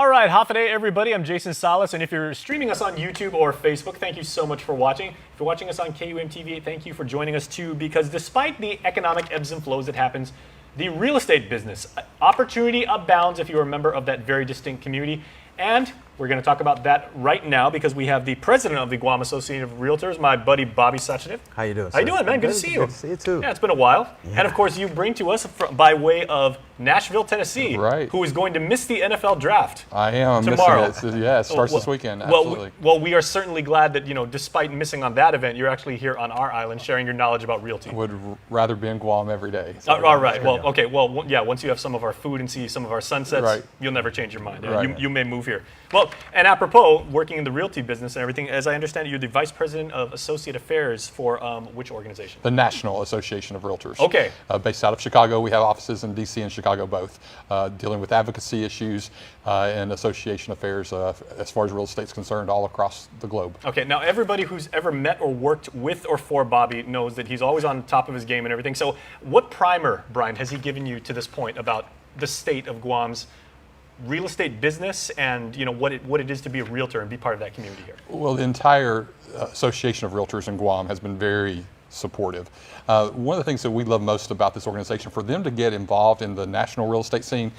All right, Hafa everybody. I'm Jason Salas, and if you're streaming us on YouTube or Facebook, thank you so much for watching. If you're watching us on KUMTV, thank you for joining us too, because despite the economic ebbs and flows that happens, the real estate business, opportunity abounds if you're a member of that very distinct community. And we're going to talk about that right now because we have the president of the Guam Association of Realtors, my buddy Bobby Sachanev. How you doing, How you doing, man? Good to see you. Good to see you, too. Yeah, it's been a while. Yeah. And, of course, you bring to us by way of Nashville, Tennessee, right, who is going to miss the NFL draft. I am tomorrow. Missing it. Yeah, it starts this weekend. Absolutely. Well, we are certainly glad that, despite missing on that event, you're actually here on our island sharing your knowledge about realty. Would rather be in Guam every day. So all right. Well, okay. Well, yeah, once you have some of our food and see some of our sunsets, right, you'll never change your mind. Right. You may move here. Well, and apropos, working in the realty business and everything, as I understand it, you're the vice president of associate affairs for which organization? The National Association of Realtors. Okay. Based out of Chicago. We have offices in D.C. and Chicago both, dealing with advocacy issues and association affairs as far as real estate is concerned all across the globe. Okay. Now, everybody who's ever met or worked with or for Bobby knows that he's always on top of his game and everything. So what primer, Brian, has he given you to this point about the state of Guam's real estate business and what it is to be a realtor and be part of that community here? Well, the entire Association of Realtors in Guam has been very supportive. One of the things that we love most about this organization, for them to get involved in the national real estate scene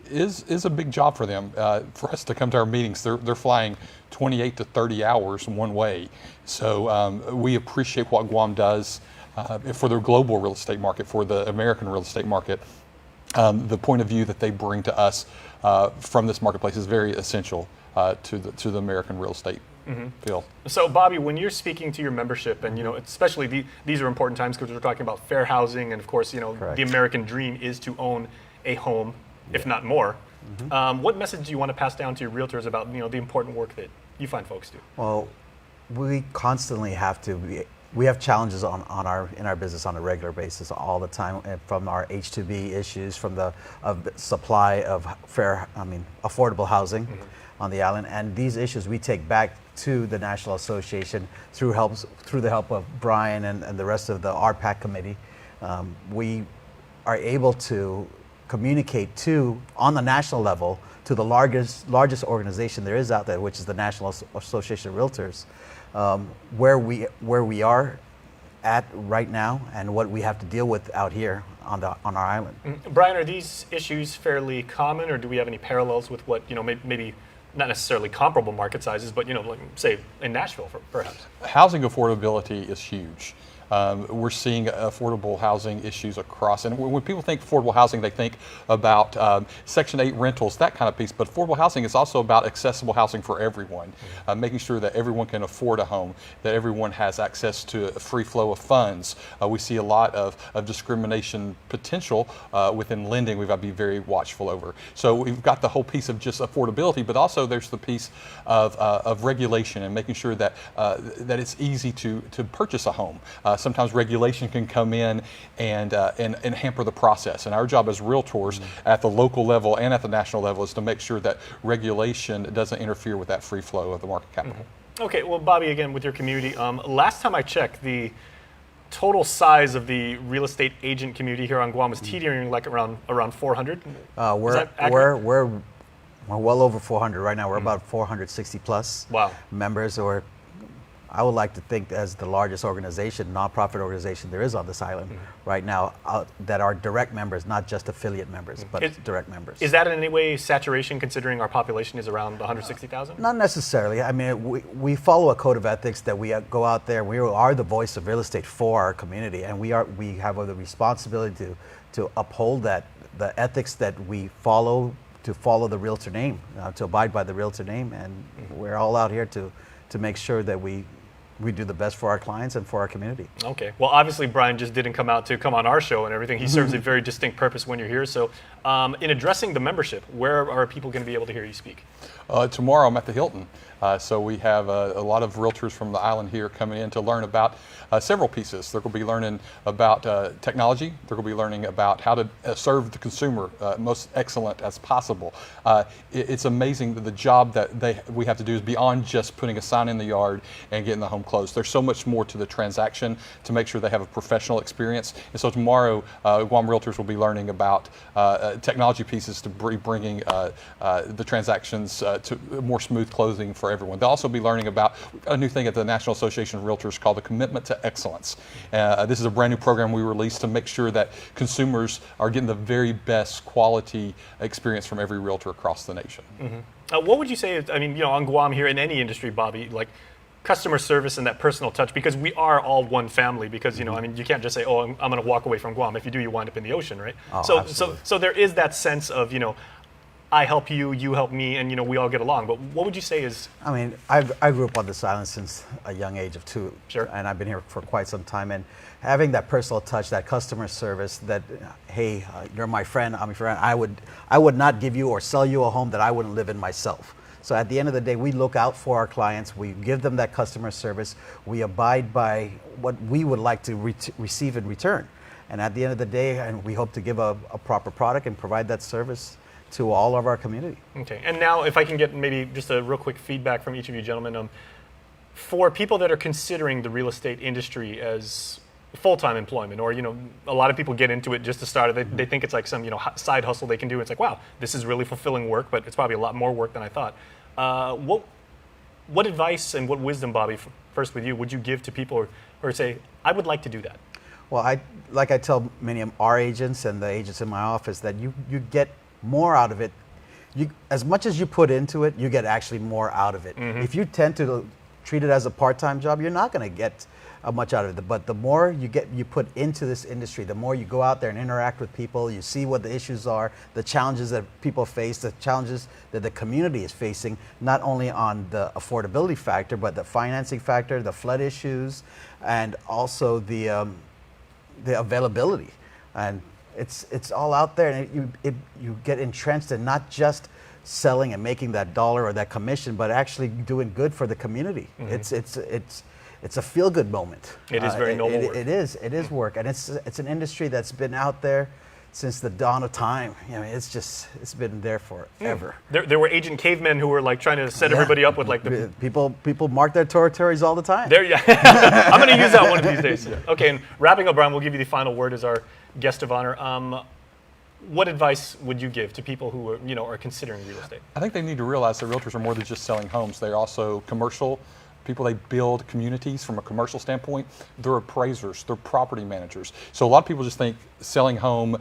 is a big job for them. For us to come to our meetings, they're flying 28 to 30 hours one way. So we appreciate what Guam does for the global real estate market, for the American real estate market. The point of view that they bring to us from this marketplace is very essential to the American real estate field. So, Bobby, when you're speaking to your membership, and especially these are important times because we're talking about fair housing, and of course, the American dream is to own a home, if not more. What message do you want to pass down to your realtors about the important work that you find folks do? Well, we constantly have to. We have challenges in our business on a regular basis all the time, from our H-2B issues, from the supply of affordable housing on the island, and these issues we take back to the National Association through the help of Brian and the rest of the RPAC committee. We are able to communicate on the national level to the largest organization there is out there, which is the National Association of Realtors. Where we are at right now and what we have to deal with out here on our island. Brian, are these issues fairly common, or do we have any parallels with what maybe not necessarily comparable market sizes, but like, say in Nashville, perhaps? Housing affordability is huge. We're seeing affordable housing issues across, and when people think affordable housing, they think about Section 8 rentals, that kind of piece, but affordable housing is also about accessible housing for everyone, making sure that everyone can afford a home, that everyone has access to a free flow of funds. We see a lot of discrimination potential within lending we've got to be very watchful over. So we've got the whole piece of just affordability, but also there's the piece of regulation and making sure that that it's easy to purchase a home. Sometimes regulation can come in and hamper the process. And our job as realtors at the local level and at the national level is to make sure that regulation doesn't interfere with that free flow of the market capital. Okay, well, Bobby, again, with your community, last time I checked, the total size of the real estate agent community here on Guam is teetering like around 400. We're well over 400 right now. We're about 460 plus members, or I would like to think as the largest nonprofit organization there is on this island right now, that are direct members, not just affiliate members, but direct members. Is that in any way saturation, considering our population is around 160,000? Not necessarily. I mean, we follow a code of ethics that we go out there. We are the voice of real estate for our community, and we have the responsibility to uphold the ethics that we follow, to follow the realtor name, to abide by the realtor name, and we're all out here to make sure that we do the best for our clients and for our community. Okay. Well, obviously, Brian just didn't come on our show and everything. He serves a very distinct purpose when you're here. So in addressing the membership, where are people going to be able to hear you speak? Tomorrow I'm at the Hilton. So we have a lot of realtors from the island here coming in to learn about several pieces. They're going to be learning about technology. They're going to be learning about how to serve the consumer most excellent as possible. It's amazing that the job that we have to do is beyond just putting a sign in the yard and getting the home closed. There's so much more to the transaction to make sure they have a professional experience. And so tomorrow, Guam Realtors will be learning about technology pieces to bringing the transactions to more smooth closing for everyone. They'll also be learning about a new thing at the National Association of Realtors called the Commitment to Excellence. This is a brand new program we released to make sure that consumers are getting the very best quality experience from every realtor across the nation. What would you say is, I mean, on Guam here, in any industry, Bobby, like customer service and that personal touch, because we are all one family, because, I mean, you can't just say, oh, I'm going to walk away from Guam. If you do, you wind up in the ocean, right? Oh, so there is that sense of, I help you, you help me, and we all get along. But what would you say is? I mean, I grew up on this island since a young age of 2. Sure. And I've been here for quite some time. And having that personal touch, that customer service, that, hey, you're my friend, I'm your friend. I would not give you or sell you a home that I wouldn't live in myself. So at the end of the day, we look out for our clients. We give them that customer service. We abide by what we would like to receive in return. And at the end of the day, and we hope to give a proper product and provide that service to all of our community. Okay, and now if I can get maybe just a real quick feedback from each of you gentlemen, for people that are considering the real estate industry as full-time employment, or a lot of people get into it just to start. They think it's like some side hustle they can do. It's like, wow, this is really fulfilling work, but it's probably a lot more work than I thought. What advice and what wisdom, Bobby, first with you, would you give to people or say, I would like to do that? Well, I tell many of our agents and the agents in my office that you get more out of it. As much as you put into it, you get actually more out of it. If you tend to treat it as a part-time job, you're not going to get much out of it. But the more you put into this industry, the more you go out there and interact with people, you see what the issues are, the challenges that people face, the challenges that the community is facing, not only on the affordability factor, but the financing factor, the flood issues, and also the availability. And it's all out there, and you get entrenched in not just selling and making that dollar or that commission, but actually doing good for the community. It's a feel-good moment. It is very noble work. It is work, and it's an industry that's been out there since the dawn of time. It's been there forever. There were agent cavemen who were like trying to set everybody up with like the people mark their territories all the time. I'm going to use that one of these days. Okay, and wrapping up, Brian, we'll give you the final word as our guest of honor. What advice would you give to people who are considering real estate? I think they need to realize that realtors are more than just selling homes. They're also commercial people. They build communities from a commercial standpoint. They're appraisers, they're property managers. So a lot of people just think selling home,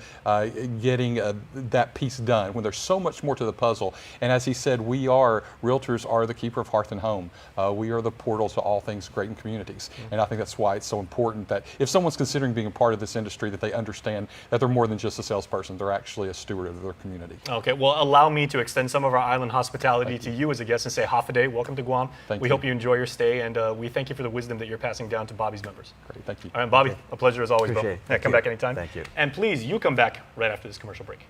getting that piece done, when there's so much more to the puzzle. And as he said, realtors are the keeper of hearth and home. We are the portal to all things great in communities. And I think that's why it's so important that if someone's considering being a part of this industry, that they understand that they're more than just a salesperson. They're actually a steward of their community. Okay, well, allow me to extend some of our island hospitality to you as a guest and say, Hafaday, welcome to Guam. We hope you enjoy your stay, and we thank you for the wisdom that you're passing down to Bobby's members. Great, thank you. All right, Bobby, a pleasure as always, bro. Appreciate it. Come back anytime. Thank you. And please, you come back right after this commercial break.